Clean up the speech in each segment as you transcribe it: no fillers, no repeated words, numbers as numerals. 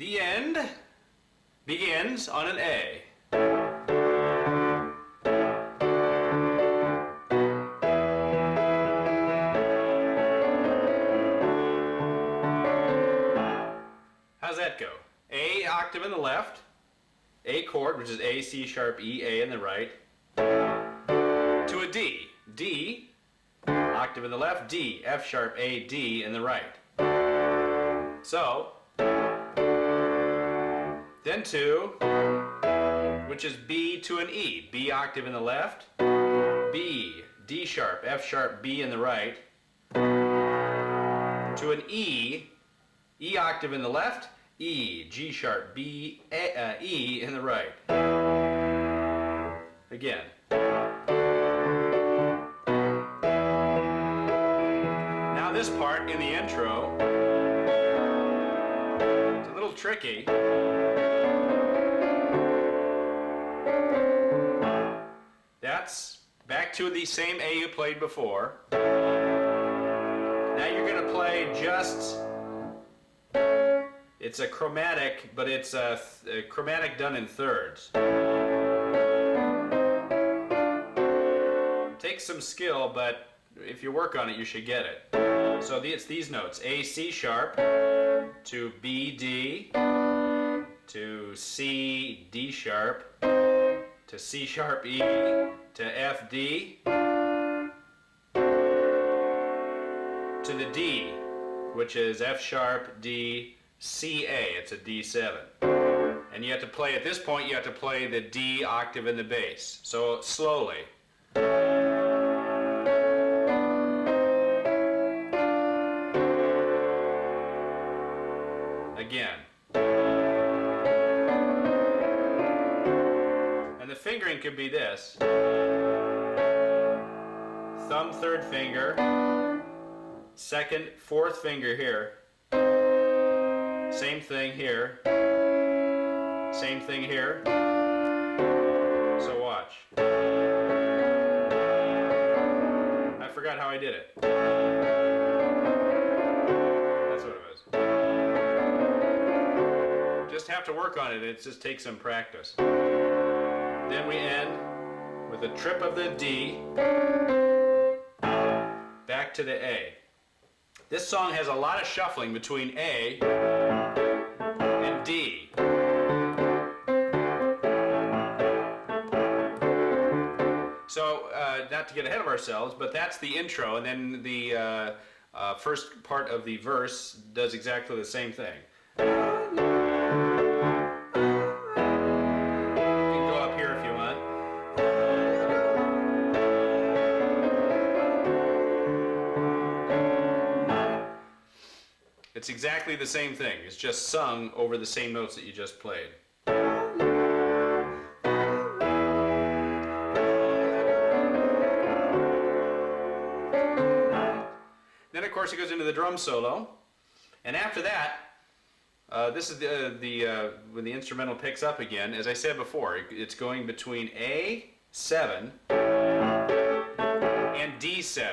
The End begins on an A. How's that go? A octave in the left, A chord, which is A, C sharp, E, A in the right, to a D. D, octave in the left, D, F sharp, A, D in the right. So, then to, which is B to an E. B octave in the left, B, D sharp, F sharp, B in the right, to an E, E octave in the left, E, G sharp, B, E in the right. Again. Now this part in the intro, it's a little tricky. That's back to the same A you played before. Now you're going to play just, it's a chromatic, but it's a chromatic done in thirds. Takes some skill, but if you work on it, you should get it. So it's these notes: A, C sharp, to B, D, to C, D sharp, to C sharp, E, to F, D, to the D, which is F sharp, D, C, A. It's a D7. And you have to play, at this point, you have to play the D octave in the bass. So slowly. Again. And the fingering could be this. Thumb, third finger, second, fourth finger here. Same thing here. Same thing here. So watch. I forgot how I did it. That's what it was. Just have to work on it. It just takes some practice. Then we end with a trip of the D back to the A. This song has a lot of shuffling between A and D. So, not to get ahead of ourselves, but that's the intro, and then the first part of the verse does exactly the same thing. You can go up here if you want. It's exactly the same thing. It's just sung over the same notes that you just played. Then, of course, it goes into the drum solo, and after that, this is when the instrumental picks up again. As I said before, it's going between A7 and D7.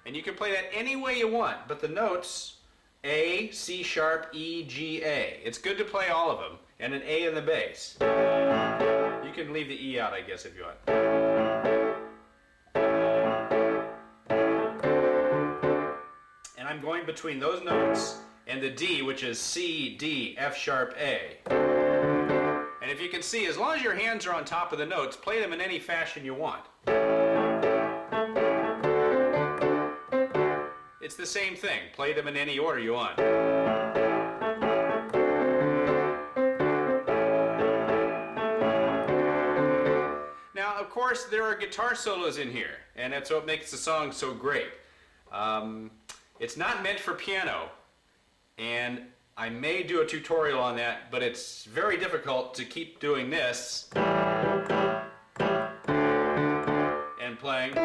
And you can play that any way you want, but the notes A, C sharp, E, G, A. It's good to play all of them, and an A in the bass. You can leave the E out, I guess, if you want. And I'm going between those notes and the D, which is C, D, F sharp, A. And if you can see, as long as your hands are on top of the notes, play them in any fashion you want. It's the same thing. Play them in any order you want. Now, of course, there are guitar solos in here, and that's what makes the song so great. It's not meant for piano, and I may do a tutorial on that, but it's very difficult to keep doing this and playing.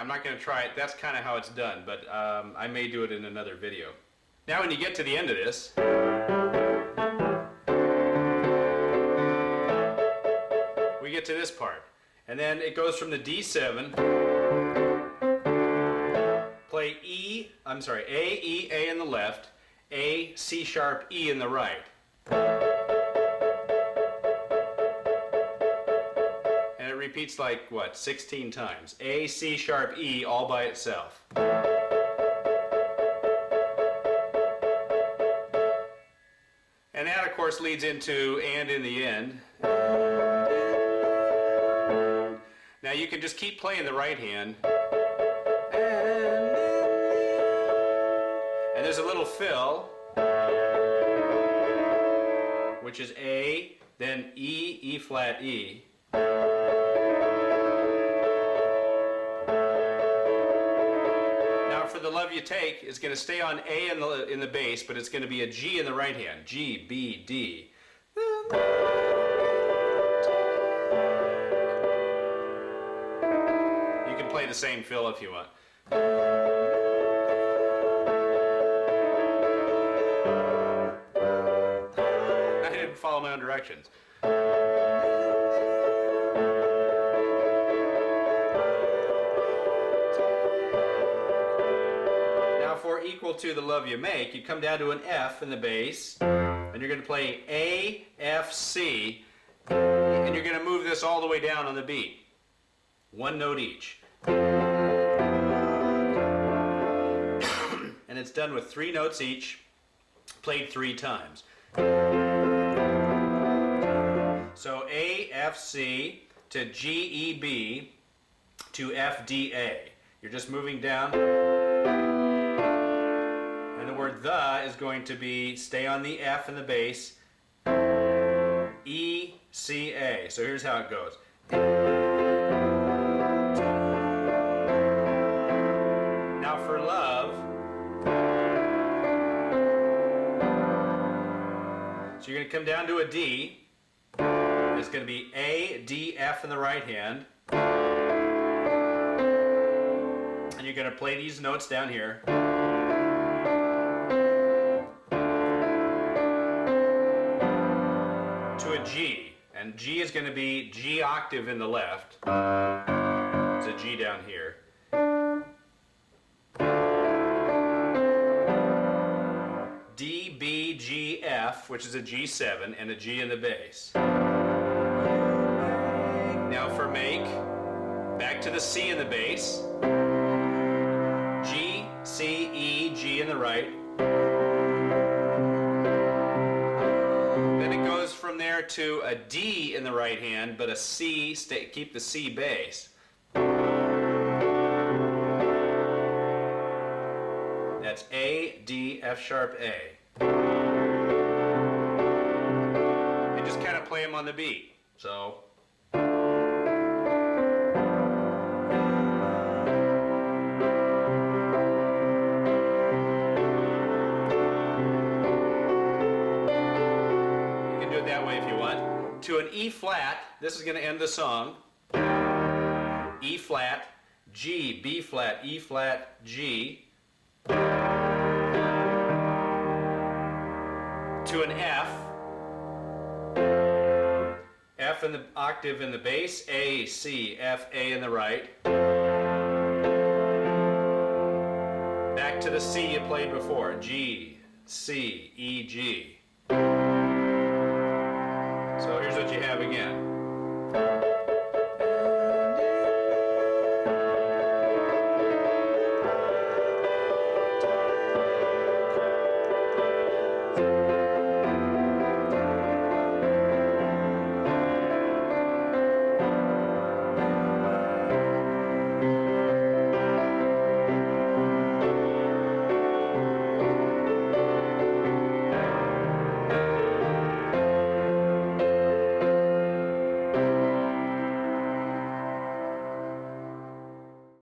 I'm not going to try it. That's kind of how it's done, but I may do it in another video. Now when you get to the end of this, we get to this part. And then it goes from the D7, play A, E, A in the left, A, C sharp, E in the right. And it repeats like, what, 16 times. A, C sharp, E all by itself. And that, of course, leads into And in the End. Now you can just keep playing the right hand. And there's a little fill, which is A, then E, E flat, E. Now for the Love You Take, it's going to stay on A in the bass, but it's going to be a G in the right hand. G, B, D. You can play the same fill if you want. I didn't follow my own directions. Now for Equal to the Love You Make, you come down to an F in the bass, and you're going to play A, F, C, and you're going to move this all the way down on the beat. One note each. And it's done with 3 notes each, played 3 times. So A, F, C to G, E, B to F, D, A. You're just moving down. And the word the is going to be, stay on the F in the bass, E, C, A. So here's how it goes. Now for Love, so you're going to come down to a D. It's going to be A, D, F in the right hand. And you're going to play these notes down here. To a G. And G is going to be G octave in the left. It's a G down here. D, B, G, F, which is a G7, and a G in the bass. Now for Make, back to the C in the bass. G, C, E, G in the right. Then it goes from there to a D in the right hand, but a C, keep the C bass. That's A, D, F sharp, A. And just kind of play them on the beat. So. You can do it that way if you want. To an E flat, this is going to end the song. E flat, G, B flat, E flat, G. To an F, F in the octave in the bass, A, C, F, A in the right. Back to the C you played before, G, C, E, G. So here's what you have again.